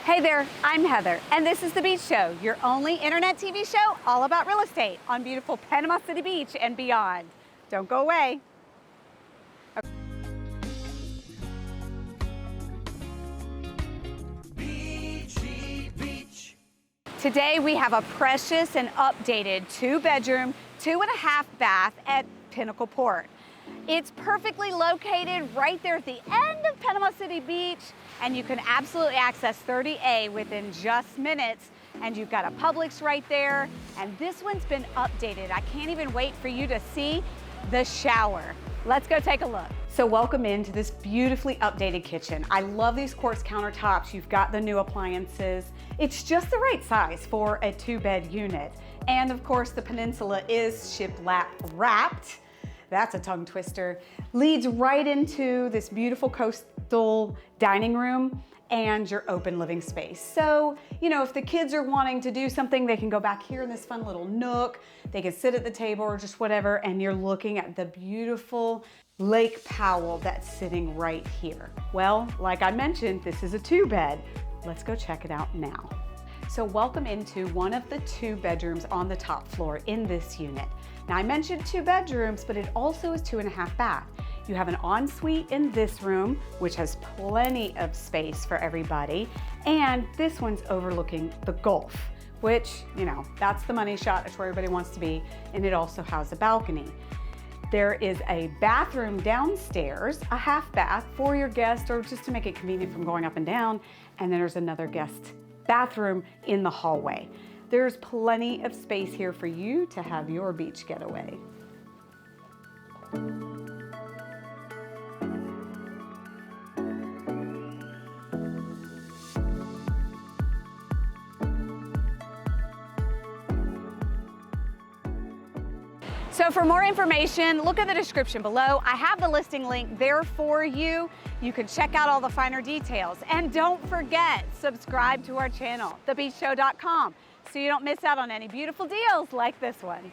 Hey there, I'm Heather, and this is The Beach Show, your only internet TV show all about real estate on beautiful Panama City Beach and beyond. Don't go away. Beach. Today we have a precious and updated 2-bedroom, 2.5 bath at Pinnacle Port. It's perfectly located right there at the end of Panama City Beach, and you can absolutely access 30A within just minutes. And you've got a Publix right there, and this one's been updated. I can't even wait for you to see the shower. Let's go take a look. So welcome into this beautifully updated kitchen. I love these quartz countertops. You've got the new appliances. It's just the right size for a 2-bed unit. And of course, the peninsula is shiplap wrapped. That's a tongue twister. Leads right into this beautiful coastal dining room and your open living space. So, you know, if the kids are wanting to do something, they can go back here in this fun little nook. They can sit at the table or just whatever, and you're looking at the beautiful Lake Powell that's sitting right here. Well, like I mentioned, this is a 2-bed. Let's go check it out now. So welcome into one of the 2 bedrooms on the top floor in this unit. Now I mentioned 2 bedrooms, but it also is 2.5 bath. You have an ensuite in this room, which has plenty of space for everybody. And this one's overlooking the Gulf, which, you know, that's the money shot. That's where everybody wants to be. And it also has a balcony. There is a bathroom downstairs, a half bath for your guest or just to make it convenient from going up and down. And then there's another guest bathroom in the hallway. There's plenty of space here for you to have your beach getaway. So for more information, look at the description below. I have the listing link there for you. You can check out all the finer details. And don't forget, subscribe to our channel, thebeachshow.com, so you don't miss out on any beautiful deals like this one.